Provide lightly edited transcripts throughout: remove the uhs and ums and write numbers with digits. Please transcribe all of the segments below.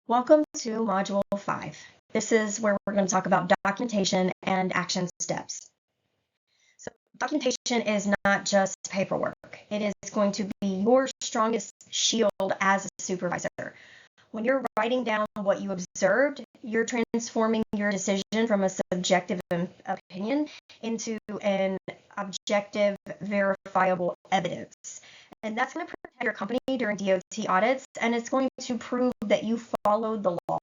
Welcome to Module 5. This is where we're going to talk about documentation and action steps. So documentation is not just paperwork. It is going to be your strongest shield as a supervisor. When you're writing down what you observed, you're transforming your decision from a subjective opinion into an objective, verifiable evidence. And that's going to protect your company during DOT audits, and it's going to prove that you followed the law.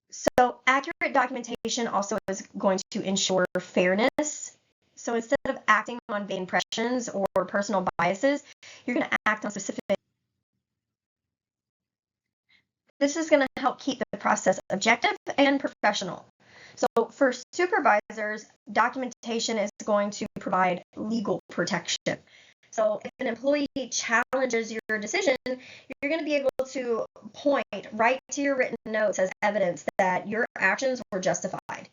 So accurate documentation also is going to ensure fairness. So instead of acting on vague impressions or personal biases, you're going to act on specific. This is going to help keep the process objective and professional. So for supervisors, documentation is going to provide legal protection. So if an employee challenges your decision, you're going to be able to point right to your written notes as evidence that your actions were justified.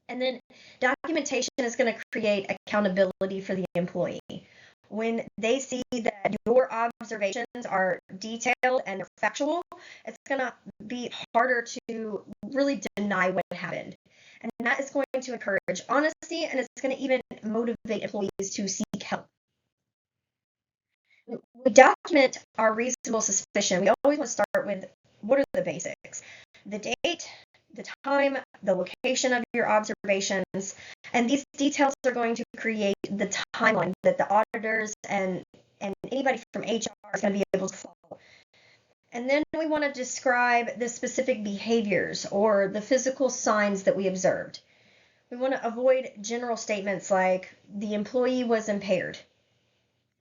And then documentation is going to create accountability for the employee. When they see that your observations are detailed and factual, it's going to be harder to really deny what happened. And that is going to encourage honesty, and it's going to even motivate employees to seek help. We document our reasonable suspicion. We always want to start with what are the basics? The date, the time, the location of your observations, and these details are going to create the timeline that the auditors and anybody from HR is going to be able to follow. And then we want to describe the specific behaviors or the physical signs that we observed. We want to avoid general statements like the employee was impaired.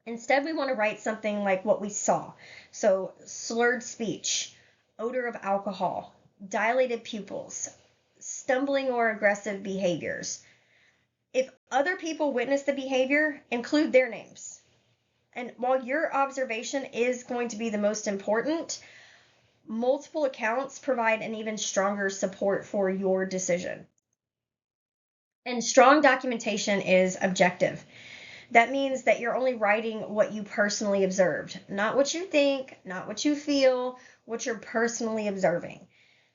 Instead, we want to write something like what we saw. So slurred speech, odor of alcohol, dilated pupils, stumbling or aggressive behaviors. If other people witness the behavior, include their names. And while your observation is going to be the most important, multiple accounts provide an even stronger support for your decision. And strong documentation is objective. That means that you're only writing what you personally observed, not what you think, not what you feel, what you're personally observing.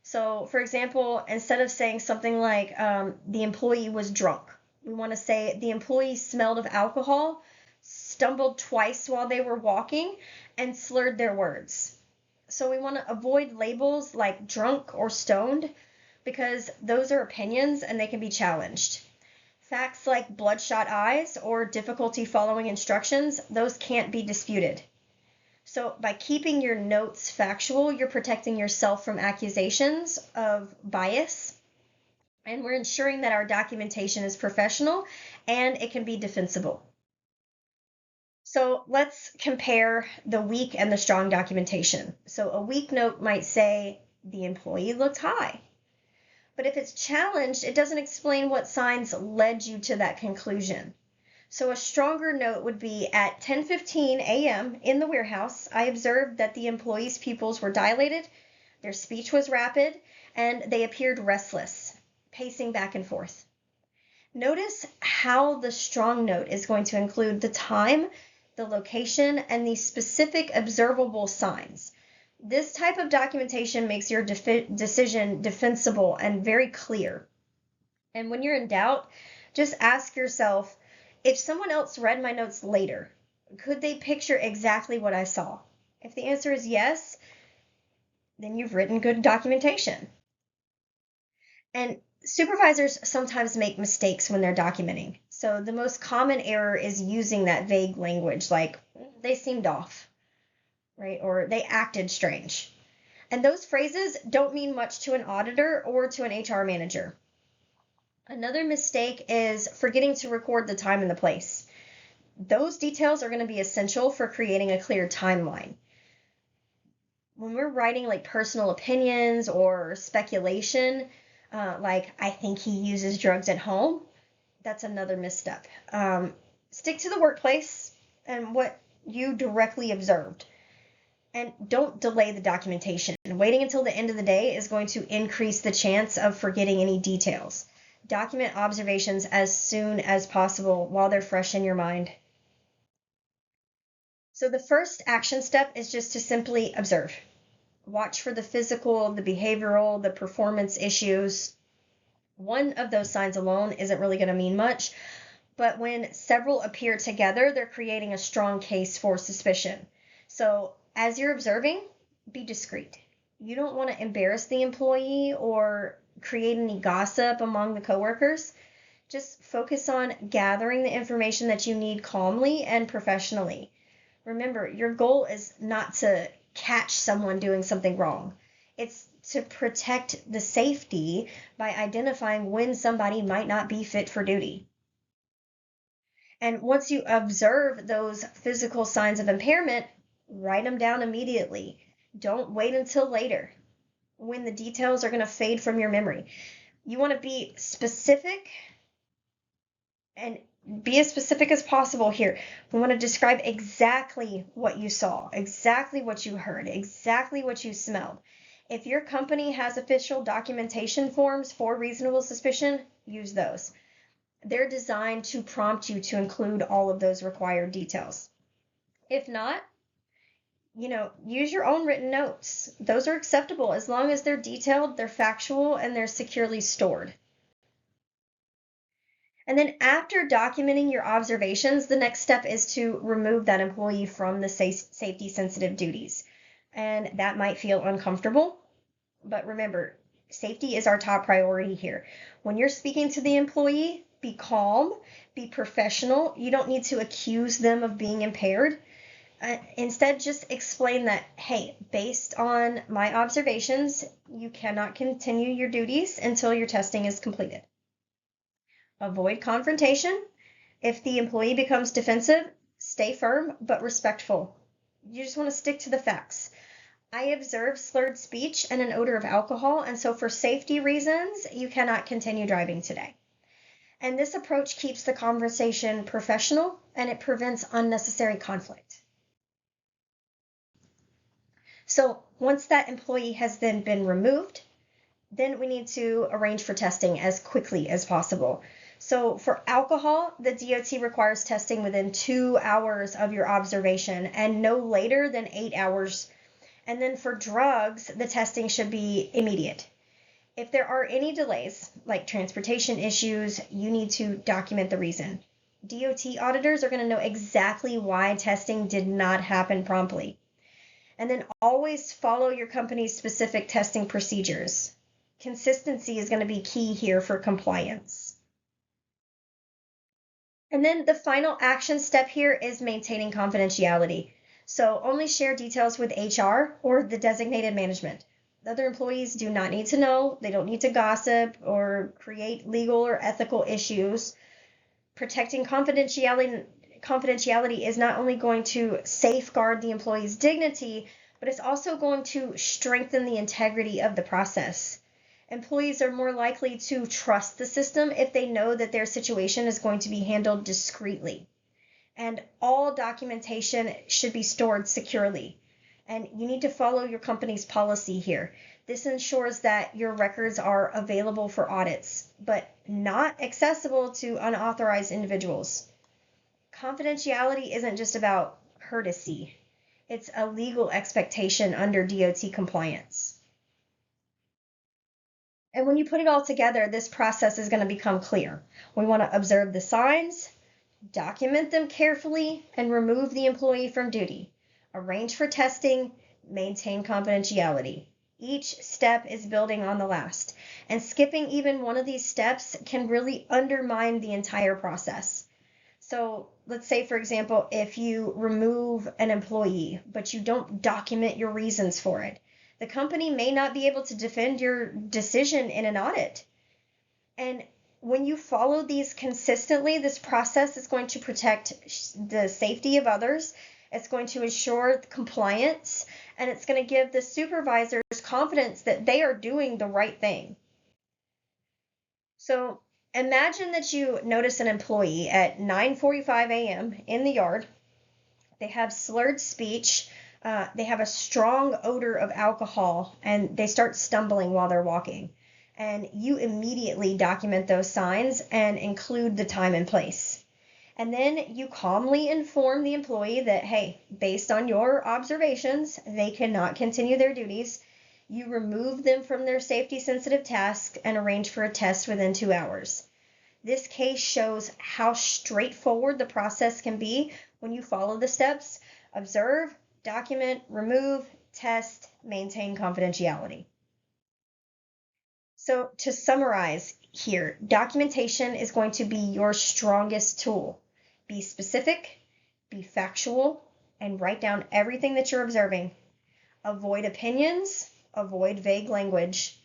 So, for example, instead of saying something like the employee was drunk, we want to say the employee smelled of alcohol, stumbled twice while they were walking, and slurred their words. So we want to avoid labels like drunk or stoned because those are opinions and they can be challenged. Facts like bloodshot eyes or difficulty following instructions, those can't be disputed. So by keeping your notes factual, you're protecting yourself from accusations of bias, and we're ensuring that our documentation is professional and it can be defensible. So let's compare the weak and the strong documentation. So a weak note might say the employee looked high. But if it's challenged, it doesn't explain what signs led you to that conclusion. So a stronger note would be at 10:15 a.m. in the warehouse, I observed that the employee's pupils were dilated, their speech was rapid, and they appeared restless, pacing back and forth. Notice how the strong note is going to include the time, the location, and the specific observable signs. This type of documentation makes your decision defensible and very clear. And when you're in doubt, just ask yourself, if someone else read my notes later, could they picture exactly what I saw? If the answer is yes, then you've written good documentation. And supervisors sometimes make mistakes when they're documenting. So the most common error is using that vague language like they seemed off, right? Or they acted strange. And those phrases don't mean much to an auditor or to an HR manager. Another mistake is forgetting to record the time and the place. Those details are going to be essential for creating a clear timeline. When we're writing like personal opinions or speculation, like I think he uses drugs at home, that's another misstep. Stick to the workplace and what you directly observed. And don't delay the documentation. Waiting until the end of the day is going to increase the chance of forgetting any details. Document observations as soon as possible while they're fresh in your mind. So the first action step is just to simply observe. Watch for the physical, the behavioral, the performance issues. One of those signs alone isn't really going to mean much, but when several appear together, they're creating a strong case for suspicion. So as you're observing, be discreet. You don't want to embarrass the employee or create any gossip among the coworkers. Just focus on gathering the information that you need calmly and professionally. Remember, your goal is not to catch someone doing something wrong. It's to protect the safety by identifying when somebody might not be fit for duty. And once you observe those physical signs of impairment, write them down immediately. Don't wait until later when the details are going to fade from your memory. You want to be specific and be as specific as possible here. We want to describe exactly what you saw, exactly what you heard, exactly what you smelled. If your company has official documentation forms for reasonable suspicion, use those. They're designed to prompt you to include all of those required details. If not, use your own written notes. Those are acceptable as long as they're detailed, they're factual, and they're securely stored. And then after documenting your observations, the next step is to remove that employee from the safety sensitive duties. And that might feel uncomfortable, but remember, safety is our top priority here. When you're speaking to the employee, be calm, be professional. You don't need to accuse them of being impaired. Instead, just explain that, hey, based on my observations, you cannot continue your duties until your testing is completed. Avoid confrontation. If the employee becomes defensive, stay firm but respectful. You just want to stick to the facts. I observed slurred speech and an odor of alcohol, and so for safety reasons, you cannot continue driving today. And this approach keeps the conversation professional and it prevents unnecessary conflict. So once that employee has then been removed, then we need to arrange for testing as quickly as possible. So for alcohol, the DOT requires testing within 2 hours of your observation and no later than 8 hours. And then for drugs, the testing should be immediate. If there are any delays, like transportation issues, you need to document the reason. DOT auditors are going to know exactly why testing did not happen promptly. And then always follow your company's specific testing procedures. Consistency is going to be key here for compliance. And then the final action step here is maintaining confidentiality. So only share details with HR or the designated management. The other employees do not need to know. They don't need to gossip or create legal or ethical issues. Protecting confidentiality is not only going to safeguard the employee's dignity, but it's also going to strengthen the integrity of the process. Employees are more likely to trust the system if they know that their situation is going to be handled discreetly. And all documentation should be stored securely. And you need to follow your company's policy here. This ensures that your records are available for audits, but not accessible to unauthorized individuals. Confidentiality isn't just about courtesy. It's a legal expectation under DOT compliance. And when you put it all together, this process is going to become clear. We want to observe the signs, document them carefully, and remove the employee from duty. Arrange for testing, maintain confidentiality. Each step is building on the last, and skipping even one of these steps can really undermine the entire process. So let's say, for example, if you remove an employee, but you don't document your reasons for it, the company may not be able to defend your decision in an audit. And when you follow these consistently, this process is going to protect the safety of others. It's going to ensure compliance, and it's going to give the supervisors confidence that they are doing the right thing. So imagine that you notice an employee at 9:45 a.m. in the yard. They have slurred speech. They have a strong odor of alcohol, and they start stumbling while they're walking. And you immediately document those signs and include the time and place. And then you calmly inform the employee that, hey, based on your observations, they cannot continue their duties. You remove them from their safety sensitive task and arrange for a test within 2 hours. This case shows how straightforward the process can be when you follow the steps: observe, document, remove, test, maintain confidentiality. So to summarize here, documentation is going to be your strongest tool. Be specific, be factual, and write down everything that you're observing. Avoid opinions, avoid vague language.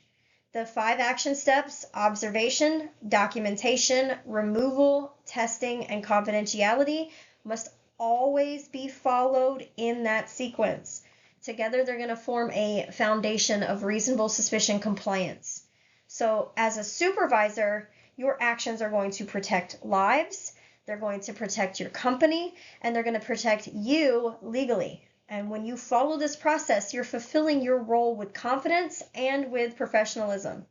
The 5 action steps: observation, documentation, removal, testing, and confidentiality must always be followed in that sequence. Together, they're going to form a foundation of reasonable suspicion compliance. So as a supervisor, your actions are going to protect lives, they're going to protect your company, and they're going to protect you legally. And when you follow this process, you're fulfilling your role with confidence and with professionalism.